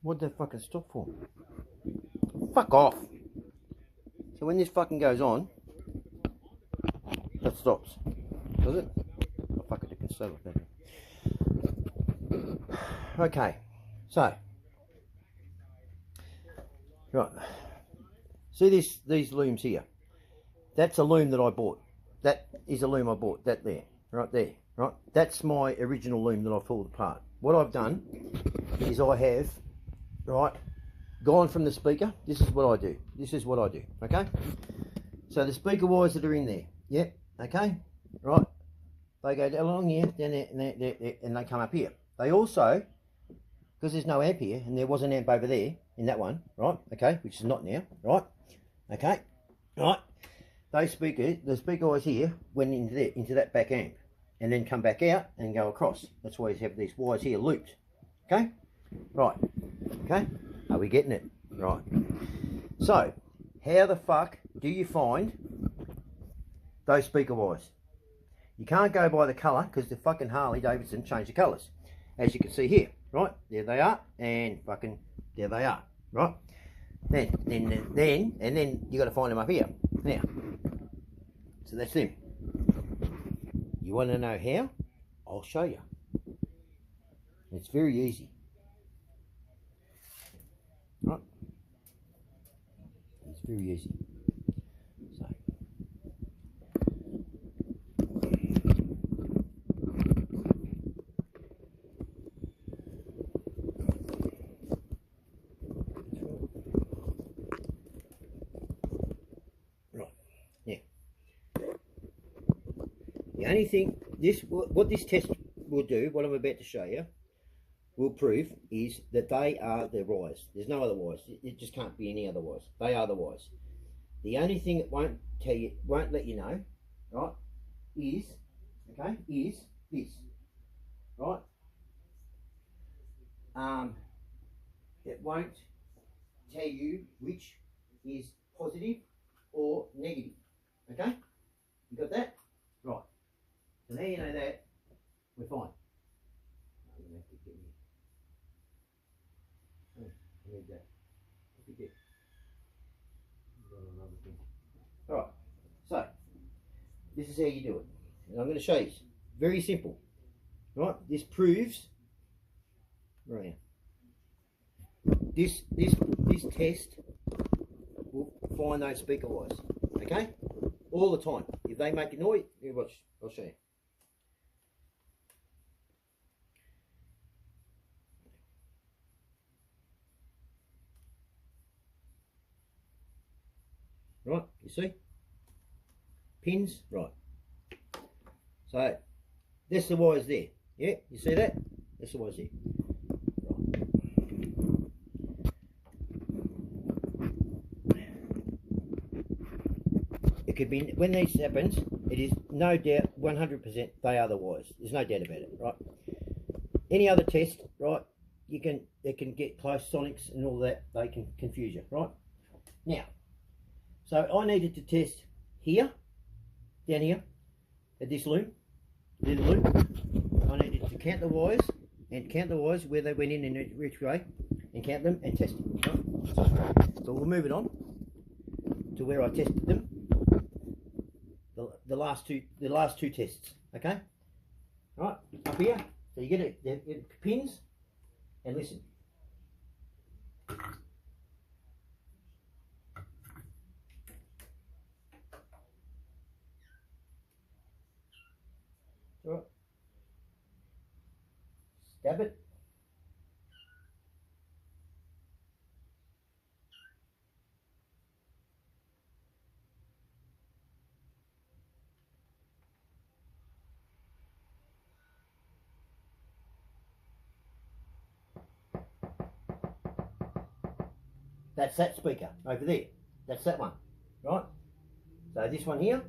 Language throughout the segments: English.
What'd that fucking stop for? Fuck off. So when this fucking goes on, that stops. Does it? Oh, fuck it, it can stay like that. Okay, so. Right. See these looms here? That's a loom that I bought. That is a loom I bought. That there. Right there. Right? That's my original loom that I pulled apart. What I've done is I have, right, gone from the speaker. This is what I do. This is what I do. Okay? So the speaker wires that are in there. Yep. Okay? Right? They go along here, down there, and they come up here. They also, because there's no amp here, and there was an amp over there, in that one, right? Okay? Which is not now. Right? Okay? Right? Those speakers, the speaker wires here, went into there, into that back amp, and then come back out and go across. That's why you have these wires here looped. Okay? Right. Okay? Are we getting it? Right. So, how the fuck do you find those speaker wires? You can't go by the colour, because the fucking Harley Davidson changed the colours. As you can see here. Right? There they are, and fucking there they are. Right? Then you got to find them up here. Now, so that's them. You want to know how? I'll show you. It's very easy. Right? It's very easy. So. Right. Now. The only thing, what this test will do, what I'm about to show you, will prove is that they are the wires. There's no other wires. It just can't be any other wires. They are the wires. The only thing it won't tell you, won't let you know, right, is this, right? It won't tell you which is positive or negative. Okay, you got that? Right. So now you know that, we're fine. Alright, so this is how you do it. And I'm going to show you. Very simple. Right? This proves right now. This test will find those speaker wires. Okay? All the time. If they make a noise, you watch, I'll show you. Right, you see? Pins, right. So, that's the wires there. Yeah, you see that? That's the wires there. Right. It could be, when this happens, it is no doubt, 100%, they are the wires. There's no doubt about it, right? Any other test, right, they can get close sonics and all that, they can confuse you, right? Now, so I needed to test here, down here, at this loom, little loom. I needed to count the wires, and count the wires where they went in which way, and count them and test them. Right? So we'll move it on to where I tested them. The last two tests. Okay. Right up here. So you get it. The pins, and listen. Right. Stab it. That's that speaker over there. That's that one. Right? So this one here.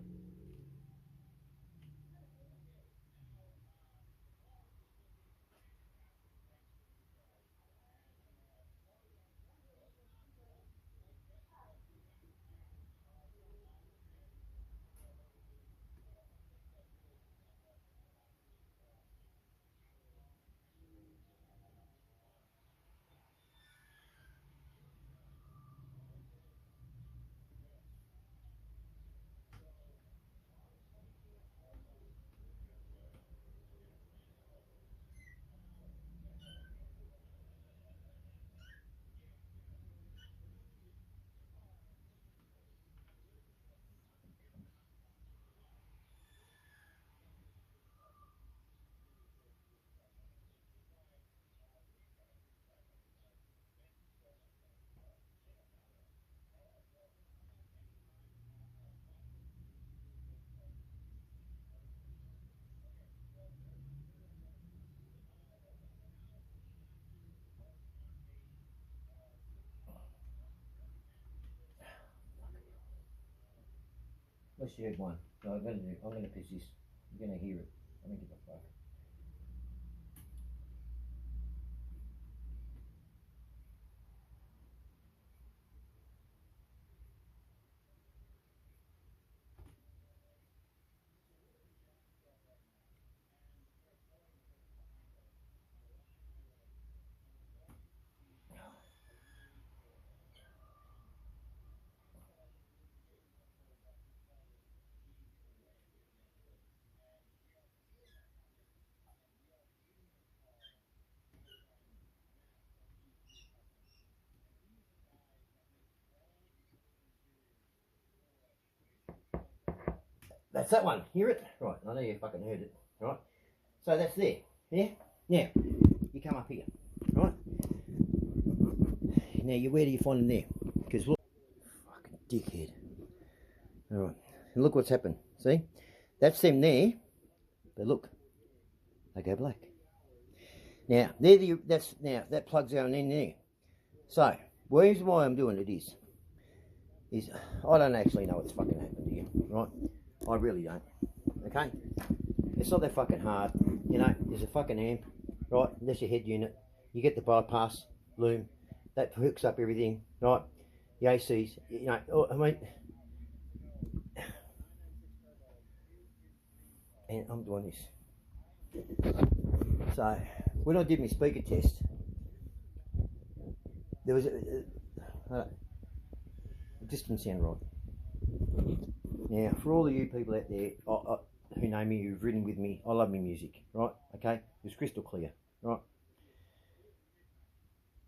let's shoot one. No, I'm gonna piss this. You're gonna hear it. I don't give a fuck. That's that one. Hear it? Right, I know you fucking heard it. Right? So that's there. Yeah? Now, you come up here. Right? Now, where do you find them there? Because look, fucking dickhead. Alright, and look what's happened. See? That's them there. But look, they go black. Now, that plug's going in there. So, the reason why I'm doing it is I don't actually know what's fucking happened here, right? I really don't. Okay? It's not that fucking hard. You know, there's a fucking amp, right? That's your head unit. You get the bypass loom. That hooks up everything, right? The ACs, you know, I mean, and I'm doing this. So, when I did my speaker test, there was it just didn't sound right. Now, for all of you people out there who know me, who've ridden with me, I love my music, right? Okay, it was crystal clear, right?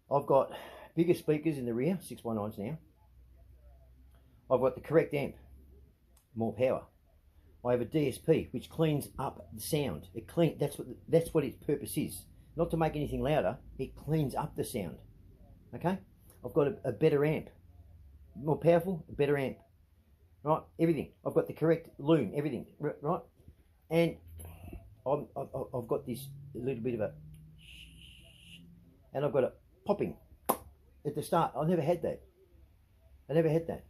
I've got bigger speakers in the rear, 6x9s now. I've got the correct amp, more power. I have a DSP which cleans up the sound. That's what its purpose is. Not to make anything louder, it cleans up the sound. Okay? I've got a better amp. More powerful, a better amp. Right? Everything. I've got the correct loom, everything. Right? And I've got this little bit of a, and I've got a popping at the start. I never had that. I never had that.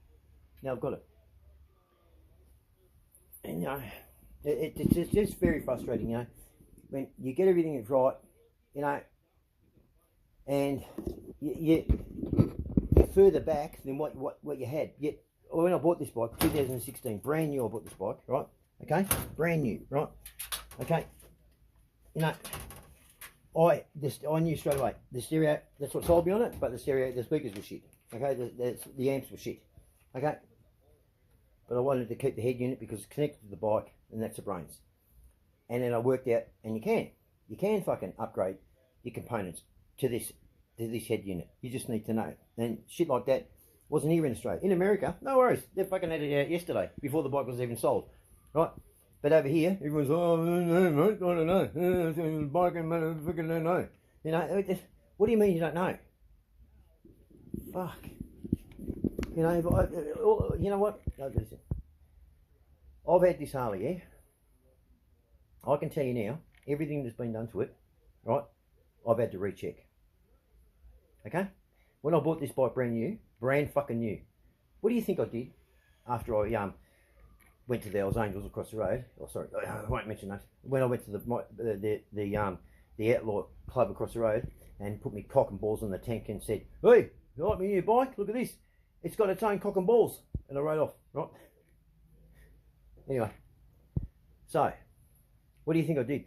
Now I've got it. And you know, it's just very frustrating, you know, when you get everything right, you know, and you're further back than what you had. Yet when I bought this bike, 2016, brand new, I bought this bike, right? Okay, brand new, right? Okay, you know, I knew straight away the stereo. That's what sold me on it, but the speakers were shit. Okay, the amps were shit. Okay. But I wanted to keep the head unit because it's connected to the bike, and that's the brains. And then I worked out, and you can fucking upgrade your components to this head unit. You just need to know. And shit like that wasn't here in Australia. In America, no worries. They fucking had it out yesterday before the bike was even sold, right? But over here, everyone's I don't know. The bike and motherfucking don't know. You know, what do you mean you don't know? Fuck. You know, you know what? I've had this Harley, yeah? I can tell you now, everything that's been done to it, right, I've had to recheck. Okay? When I bought this bike brand fucking new, what do you think I did after I went to the Hells Angels across the road? Oh, sorry, I won't mention that. When I went to the Outlaw Club across the road and put me cock and balls on the tank and said, "Hey, you like my new bike? Look at this. It's got its own cock and balls." And I rode off, right? Anyway, so, what do you think I did?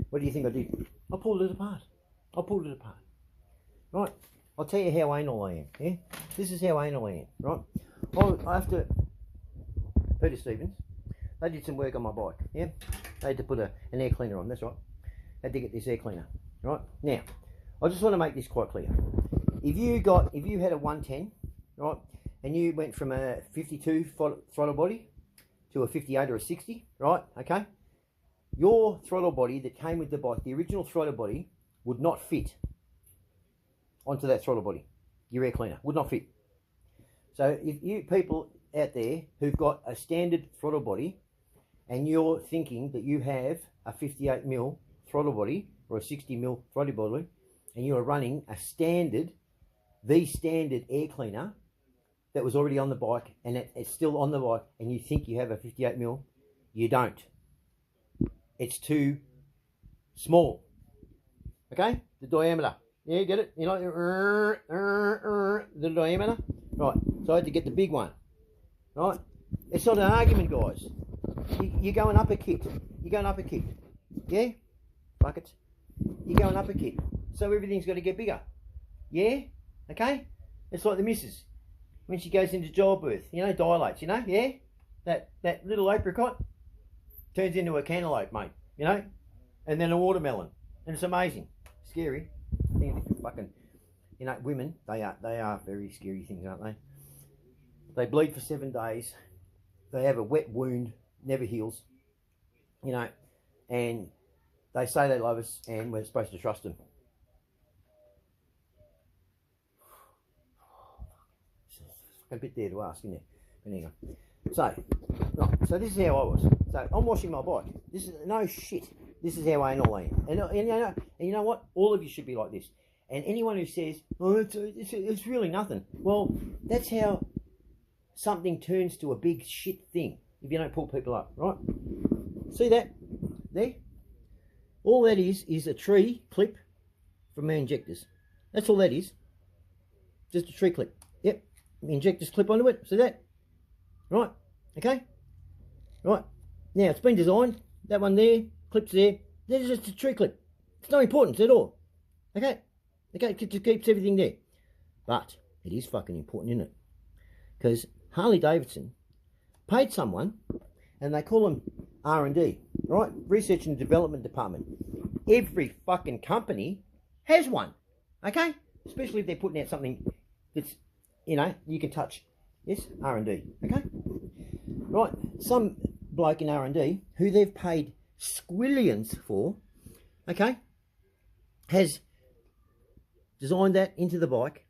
What do you think I did? I pulled it apart. Right? I'll tell you how anal I am, yeah? This is how anal I am, right? After Peter Stevens, they did some work on my bike, yeah? They had to put an air cleaner on, that's right. They had to get this air cleaner, right? Now, I just want to make this quite clear. If you had a 110, right, and you went from a 52 throttle body to a 58 or a 60, right, okay? Your throttle body that came with the bike, the original throttle body, would not fit onto that throttle body. Your air cleaner would not fit. So if you people out there who've got a standard throttle body and you're thinking that you have a 58mm throttle body or a 60mm throttle body, and you are running a standard, the standard air cleaner that was already on the bike, and it's still on the bike, and you think you have a 58mm, you don't. It's too small. Okay, the diameter. Yeah, get it? You know, the diameter. Right. So I had to get the big one. Right. It's not an argument, guys. You're going up a kit. You're going up a kit. Yeah. Buckets. You're going up a kit. So everything's got to get bigger. Yeah. Okay. It's like the missus when she goes into childbirth. You know, dilates. You know. Yeah. That little apricot turns into a cantaloupe, mate. You know, and then a watermelon, and it's amazing. Scary. Fucking, you know, women, they are very scary things, aren't they? They bleed for 7 days. They have a wet wound, never heals. You know, and they say they love us, and we're supposed to trust them. A bit there to ask, isn't it? But anyway, so this is how I was. So I'm washing my bike. This is no shit. This is how anal I am. And you know what? All of you should be like this. And anyone who says, oh, it's really nothing. Well, that's how something turns to a big shit thing if you don't pull people up, right? See that? There? All that is a tree clip from my injectors. That's all that is. Just a tree clip. Yep. Injectors clip onto it. See that? Right. Okay? Right. Now, it's been designed. That one there. Clips there. There's just a tree clip. It's no importance at all. Okay? Okay, it just keeps everything there. But it is fucking important, isn't it? Because Harley Davidson paid someone, and they call them R&D, right? Research and Development Department. Every fucking company has one, okay? Especially if they're putting out something that's, you know, you can touch. Yes, R&D, okay? Right, some bloke in R&D, who they've paid squillions for, okay, has designed that into the bike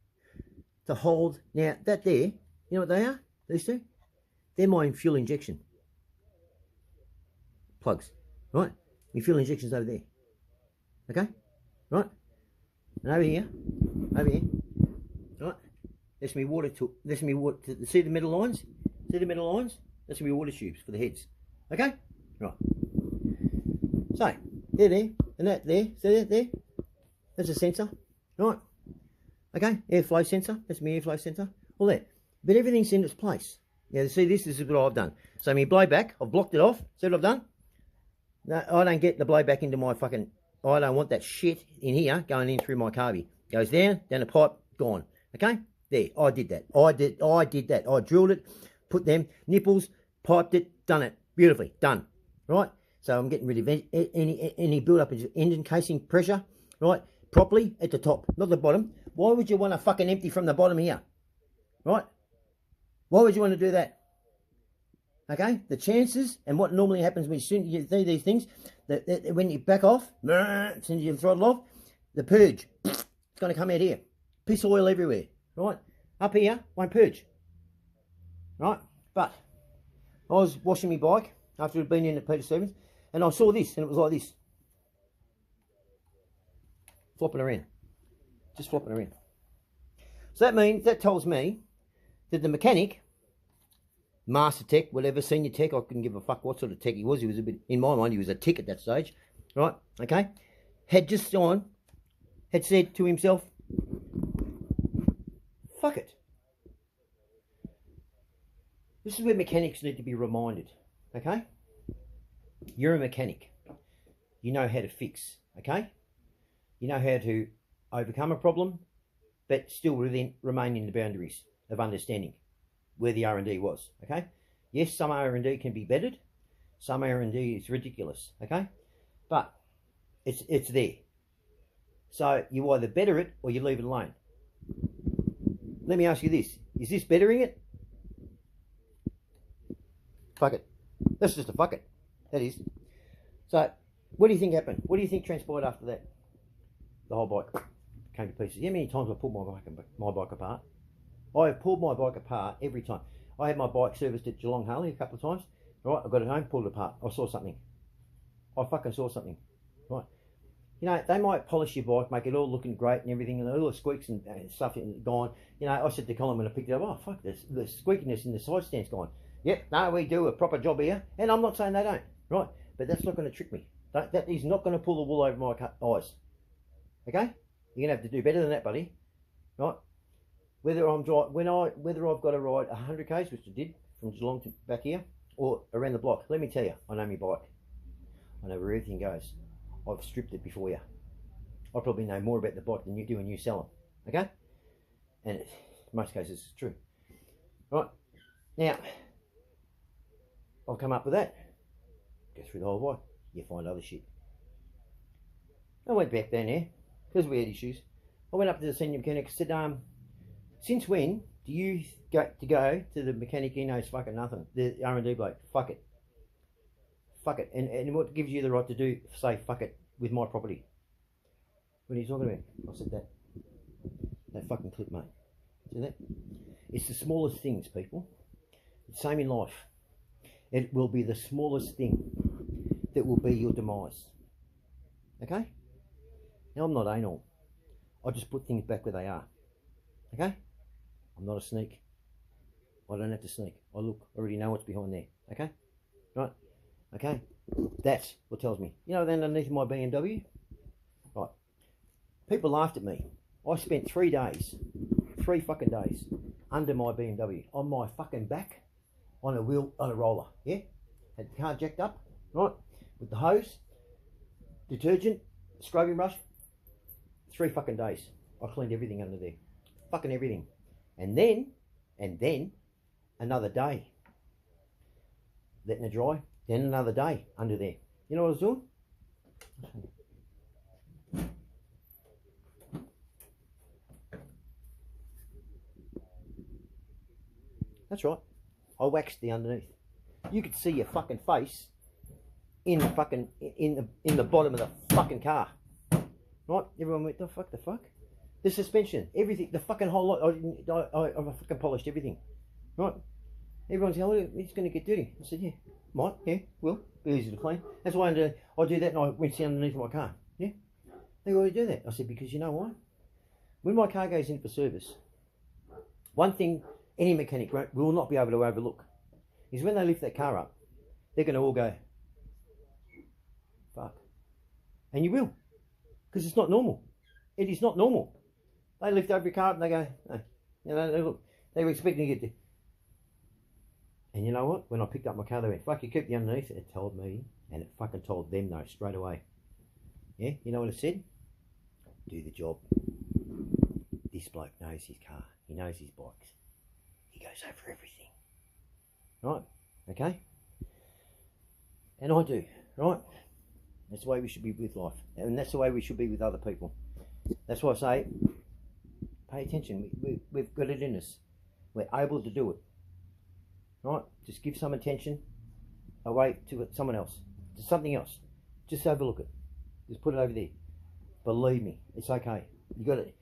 to hold. Now, that there, you know what they are? These two? They're my fuel injection plugs, right? My fuel injection's over there, okay? Right? And over here, right? That's me water to, see the metal lines? See the metal lines? That's me water tubes for the heads, okay? Right. So, they're there, and that there, see that there? That's a sensor, right? Okay, airflow sensor, that's my airflow sensor, all that. But everything's in its place. Now, see, this is what I've done. So, my blowback, I've blocked it off. See what I've done? No, I don't get the blowback into my fucking, I don't want that shit in here going in through my carby. Goes down the pipe, gone. Okay? There, I did that. I did that. I drilled it, put them nipples, piped it, done it. Beautifully, done. Right? So, I'm getting rid of any build-up of engine casing pressure, right? Properly at the top, not the bottom. Why would you want to fucking empty from the bottom here? Right? Why would you want to do that? Okay? The chances, and what normally happens when you do these things, that when you back off, as soon as you throttle off, the purge, it's going to come out here. Piss oil everywhere. Right? Up here, won't purge. Right? But I was washing my bike after it had been in at Peter Stevens, and I saw this, and it was like this. Flopping around. Just flopping around. So that tells me that the mechanic, master tech, whatever, senior tech, I couldn't give a fuck what sort of tech he was. He was a bit, in my mind, he was a tick at that stage. Right? Okay? Had said to himself, fuck it. This is where mechanics need to be reminded. Okay? You're a mechanic. You know how to fix. Okay? You know how to overcome a problem, but still remain in the boundaries of understanding where the R&D was, okay? Yes, some R&D can be bettered. Some R&D is ridiculous, okay? But it's there. So you either better it or you leave it alone. Let me ask you this. Is this bettering it? Fuck it. That's just a fuck it. That is. So, what do you think happened? What do you think transpired after that? The whole bike came to pieces. How many times I pulled my bike apart? I have pulled my bike apart every time. I had my bike serviced at Geelong Harley a couple of times. Right, I got it home, pulled it apart. I saw something. I fucking saw something. Right. You know, they might polish your bike, make it all looking great and everything, and all the squeaks and stuff gone. You know, I said to Colin when I picked it up, oh, fuck, the squeakiness in the side stand's gone. Yep, no, we do a proper job here. And I'm not saying they don't, right? But that's not going to trick me. That is not going to pull the wool over my eyes. Okay? You're going to have to do better than that, buddy. Right? Whether I've got to ride 100 k's, which I did from Geelong to back here, or around the block, let me tell you, I know my bike. I know where everything goes. I've stripped it before you. I probably know more about the bike than you do when you sell them. Okay? And in most cases, it's true. Right? Now, I'll come up with that. Go through the whole bike. You find other shit. I went back down there because we had issues. I went up to the senior mechanic and said, since when do you go to the mechanic he knows fucking nothing? The R&D bloke. Fuck it. Fuck it. And what gives you the right to do, say fuck it with my property? What are you talking about? I said that fucking clip, mate. See that? It's the smallest things, people. It's the same in life. It will be the smallest thing that will be your demise. Okay? Now, I'm not anal. I just put things back where they are. Okay? I'm not a sneak. I don't have to sneak. I look. I already know what's behind there. Okay? Right? Okay? That's what tells me. You know, underneath my BMW? Right. People laughed at me. I spent 3 fucking days, under my BMW, on my fucking back, on a roller, yeah? Had the car jacked up, right? With the hose, detergent, scrubbing brush. 3 fucking days. I cleaned everything under there. Fucking everything. And then, another day. Letting it dry. Then another day under there. You know what I was doing? That's right. I waxed the underneath. You could see your fucking face in the fucking in the bottom of the fucking car. Right? Everyone went, the fuck? The suspension, everything, the fucking whole lot. I fucking polished everything. Right? Everyone's going, oh, it's going to get dirty. I said, yeah, might, yeah, will. Be easy to clean. That's why I do that, and I went down underneath my car. Yeah? They always do that. I said, because you know why? When my car goes in for service, one thing any mechanic will not be able to overlook is when they lift that car up, they're going to all go, fuck. And you will. Because it's not normal. It is not normal. They lift over your car up and they go, oh. You know, look, they were expecting to get there. And you know what? When I picked up my car, they went, fuck, you keep the underneath. It told me, and it fucking told them no, straight away. Yeah? You know what it said? Do the job. This bloke knows his car. He knows his bikes. He goes over everything. Right? Okay? And I do. Right? That's the way we should be with life. And that's the way we should be with other people. That's why I say, pay attention. We've got it in us. We're able to do it. Right? Just give some attention away to someone else. To something else. Just overlook it. Just put it over there. Believe me, it's okay. You got it.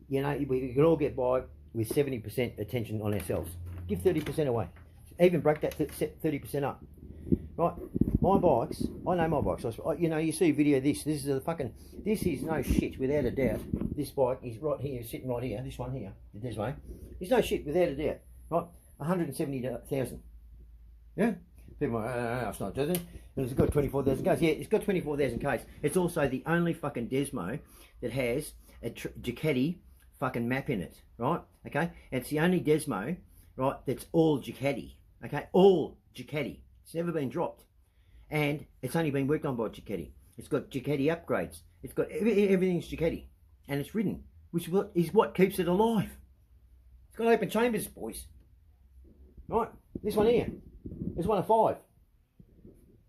You know, we can all get by with 70% attention on ourselves. Give 30% away. Even break that 30% up. Right? My bikes, I know my bikes. You know, you see a video of this. This is no shit, without a doubt. This bike is right here, sitting right here. This one here, the Desmo. It's no shit, without a doubt. Right? 170,000. Yeah? People are like, it's not, does it? And it's got 24,000 k's. Yeah, it's got 24,000 k's. It's also the only fucking Desmo that has a Ducati fucking map in it, right? Okay? And it's the only Desmo, right, that's all Ducati. Okay? All Ducati. It's never been dropped. And it's only been worked on by Ducati. It's got Ducati upgrades. It's got everything's Ducati. And it's ridden, which is what keeps it alive. It's got open chambers, boys. Right? This one here is one of 5.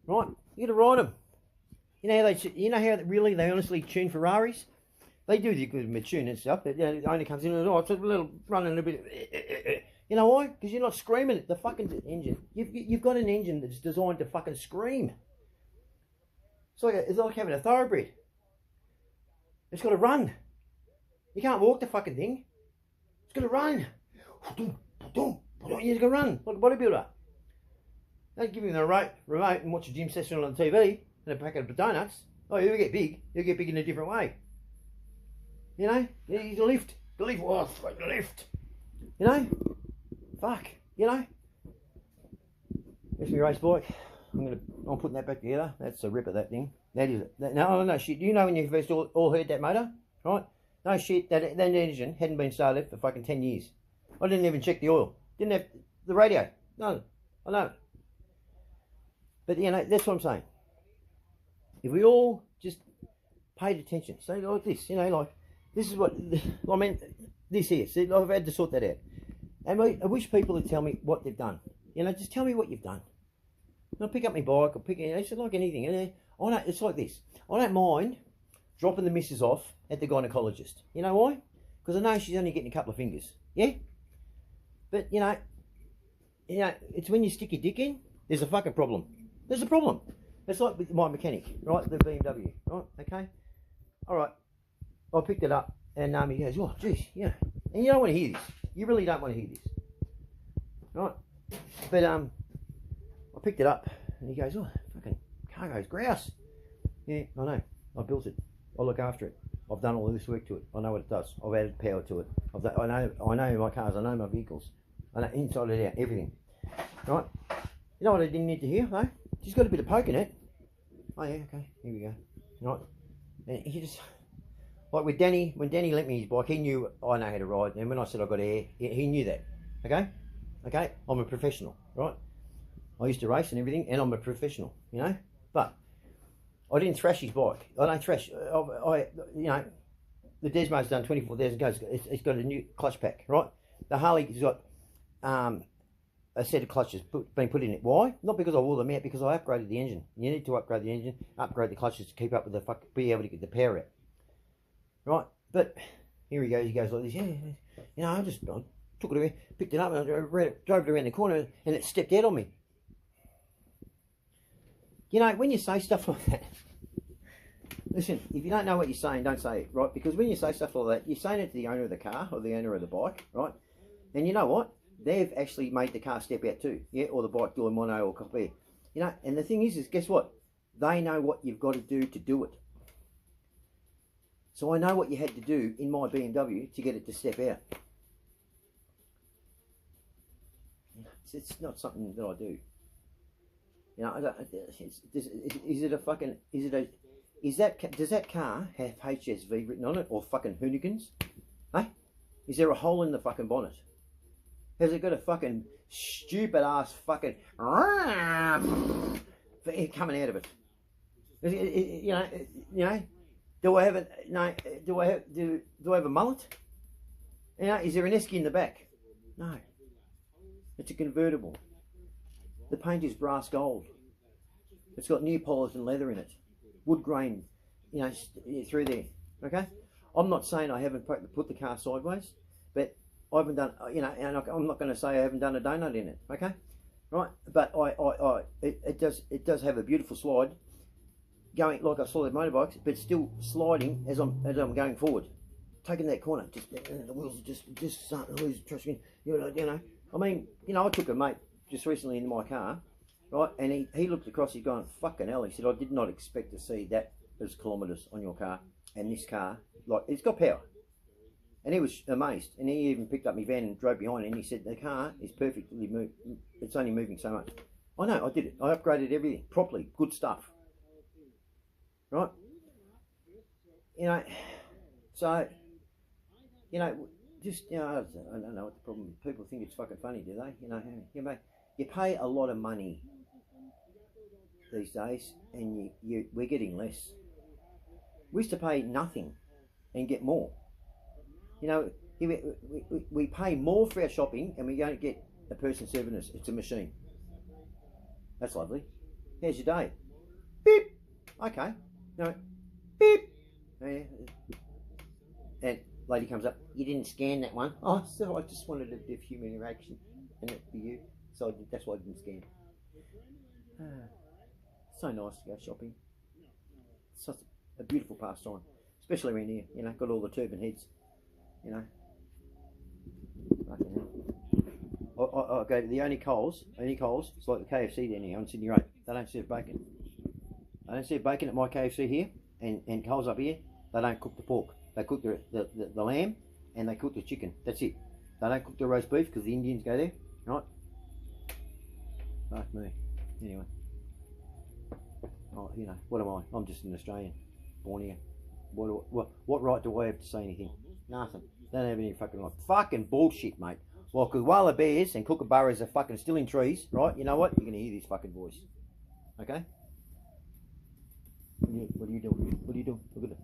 Right? You gotta ride them. You know how really they honestly tune Ferraris? They do the good tune and stuff. It only comes in and it's a little running a bit. You know why? Because you're not screaming at the fucking engine. You've got an engine that's designed to fucking scream. It's like having a thoroughbred. It's got to run. You can't walk the fucking thing. It's got to run. You've got to run like a bodybuilder. Don't give me the remote and watch a gym session on TV and a packet of donuts. Oh, you'll get big. You'll get big in a different way. You know, the lift. The lift. Oh, the lift. You know, fuck. You know. There's my race bike. I'm putting that back together. That's a ripper, that thing. That is it. No shit. You know when you first all heard that motor, right? No shit. That engine hadn't been started for fucking 10 years. I didn't even check the oil. Didn't have the radio. No, I know. But you know, that's what I'm saying. If we all just paid attention, say like this, you know, like this is what I mean. This here, see, I've had to sort that out, and I wish people would tell me what they've done. You know, just tell me what you've done. I'll pick up my bike, I'll pick it. It's like anything. And I don't. It's like this. I don't mind dropping the missus off at the gynecologist. You know why? Because I know she's only getting a couple of fingers. Yeah. But you know, it's when you stick your dick in, there's a fucking problem. There's a problem. It's like with my mechanic, right? The BMW, right? Okay. All right. I picked it up, and he goes, "Oh, geez, yeah." And you don't want to hear this. You really don't want to hear this, right? But I picked it up, and he goes, "Oh, fucking car goes grouse." Yeah, I know. I built it. I look after it. I've done all this work to it. I know what it does. I've added power to it. I know my cars. I know my vehicles. I know inside and out, everything. Right? You know what I didn't need to hear though? She's got a bit of poke in it. Oh yeah, okay, here we go. Right? And he just, like with Danny, when Danny lent me his bike, he knew I know how to ride. And when I said I got air, he knew that. Okay? Okay? I'm a professional, right? I used to race and everything, and I'm a professional, you know? But I didn't thrash his bike. I don't thrash. You know, the Desmo's done 24,000 goes. It's got a new clutch pack, right? The Harley's got a set of clutches been put in it. Why? Not because I wore them out, because I upgraded the engine. You need to upgrade the engine, upgrade the clutches to keep up with the be able to get the power out. Right? But here he goes like this. Yeah, you know, I took it away, picked it up, and I drove it around the corner, and it stepped out on me. You know, when you say stuff like that, listen, if you don't know what you're saying, don't say it, right? Because when you say stuff like that, you're saying it to the owner of the car or the owner of the bike, right? And you know what? They've actually made the car step out too, yeah? Or the bike doing mono or copy. You know, and the thing is guess what? They know what you've got to do it. So I know what you had to do in my BMW to get it to step out. It's not something that I do. You know, does that car have HSV written on it or fucking hooligans? Hey? Is there a hole in the fucking bonnet? Has it got a fucking stupid ass fucking coming out of it? You know, do I have a mullet? You know, is there an esky in the back? No. It's a convertible. The paint is brass gold. It's got Neapolitan leather in it. Wood grain, you know, through there. Okay? I'm not saying I haven't put the car sideways, but I haven't done, you know, and I'm not going to say I haven't done a donut in it. Okay? Right? But it does have a beautiful slide going like I saw the motorbikes, but still sliding as I'm going forward. Taking that corner, just the wheels just starting to lose traction. You know. I mean, you know, I took a mate just recently in my car, right? And he looked across, he's going, fucking hell. He said, I did not expect to see that as kilometres on your car. And this car, like, it's got power. And he was amazed. And he even picked up my van and drove behind it. And he said, the car is perfectly moved. It's only moving so much. I know, I did it. I upgraded everything properly. Good stuff. Right? You know, so, you know, just, you know, I don't know what the problem is. People think it's fucking funny, do they? You know, you pay a lot of money these days, and we're getting less. We used to pay nothing and get more. You know, we pay more for our shopping, and we don't get a person serving us. It's a machine. That's lovely. How's your day? Beep. Okay. No. Beep. Yeah. And lady comes up. You didn't scan that one. Oh, so I just wanted a bit of human interaction, and it for you. So that's why I didn't scan. So nice to go shopping. It's such a beautiful pastime, especially around here. You know, got all the turban heads. You know. Fucking hell. I go to the only Coles. It's like the KFC down here on Sydney Road. They don't serve bacon. I don't see bacon at my KFC here, and Coles up here. They don't cook the pork. They cook the lamb, and they cook the chicken. That's it. They don't cook the roast beef because the Indians go there, right? Fuck me. Anyway. Oh, you know, what am I? I'm just an Australian, born here. What right do I have to say anything? Nothing. They don't have any fucking right. Fucking bullshit, mate. Well, because koala bears and kookaburras are fucking still in trees, right? You know what? You're going to hear this fucking voice. Okay? What are you doing? What are you doing? Look at it.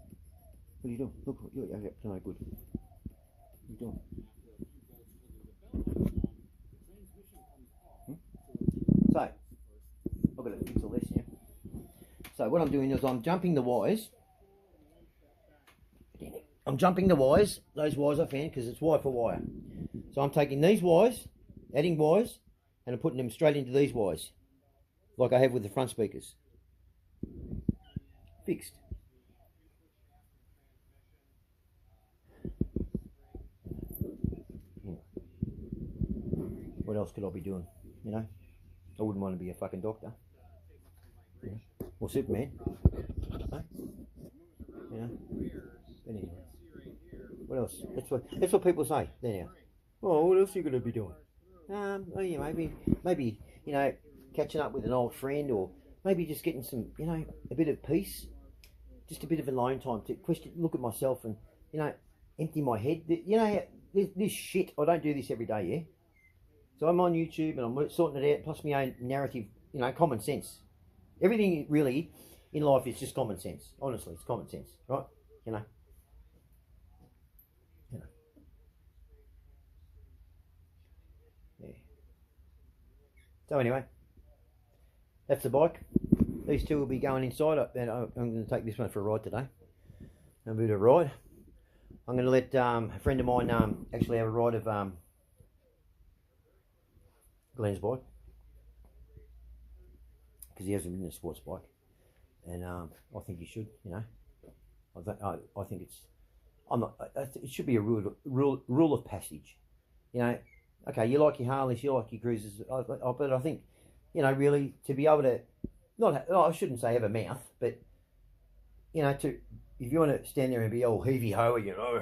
What are you doing? Look, you're no good. What are you doing? So, I've got to fix all this here. So what I'm doing is I'm jumping the wires. I'm jumping the wires, those wires I found, because it's wire for wire. So I'm taking these wires, adding wires, and I'm putting them straight into these wires, like I have with the front speakers. Fixed. What else could I be doing? You know, I wouldn't want to be a fucking doctor. Yeah. Or Superman. No? You know? Anyway. What else? That's what people say. There now. Oh, what else are you going to be doing? Oh yeah, maybe you know, catching up with an old friend, or maybe just getting some, you know, a bit of peace, just a bit of alone time to look at myself and, you know, empty my head. You know, this shit. I don't do this every day, yeah. So I'm on YouTube and I'm sorting it out, plus my own narrative, you know, common sense. Everything really in life is just common sense. Honestly, it's common sense, right? You know. Yeah. So anyway, that's the bike. These two will be going inside, and I'm going to take this one for a ride today. A bit of a ride. I'm going to let a friend of mine actually have a ride of Glenn's bike, because he hasn't ridden a sports bike, and I think he should. You know, I think it's. It should be a rule of passage. You know, okay, you like your Harleys, you like your cruisers, but I think, you know, really to be able to, I shouldn't say have a mouth, but you know, if you want to stand there and be all heavy ho, you know,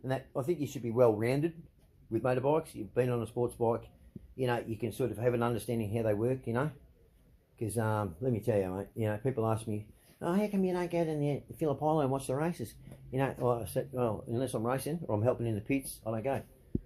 and that, I think you should be well rounded with motorbikes. You've been on a sports bike, you know, you can sort of have an understanding how they work, you know, because let me tell you, mate, you know, people ask me, oh, how come you don't go down the Filipino and watch the races? You know, well, I said, well, unless I'm racing or I'm helping in the pits, I don't go.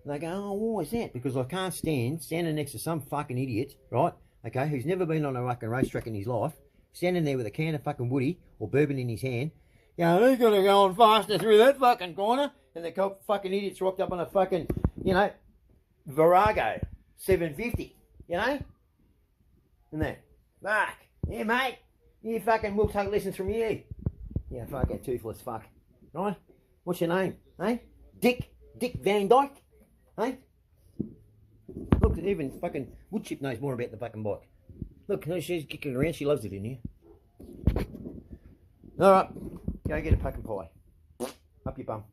And they go, oh, why is that? Because I can't standing next to some fucking idiot, right, okay, who's never been on a fucking racetrack in his life, standing there with a can of fucking woody or bourbon in his hand, you know, he's going to go on faster through that fucking corner, and the fucking idiot's rocked up on a fucking, you know, Virago 750, you know? And then, fuck, yeah, mate, you fucking will take lessons from you. Yeah, fucking toothless fuck. Right? What's your name? Hey? Dick Van Dyke? Hey? Look, even fucking Woodchip knows more about the fucking bike. Look, she's kicking around, she loves it in here. Alright, go get a fucking pie. Up your bum.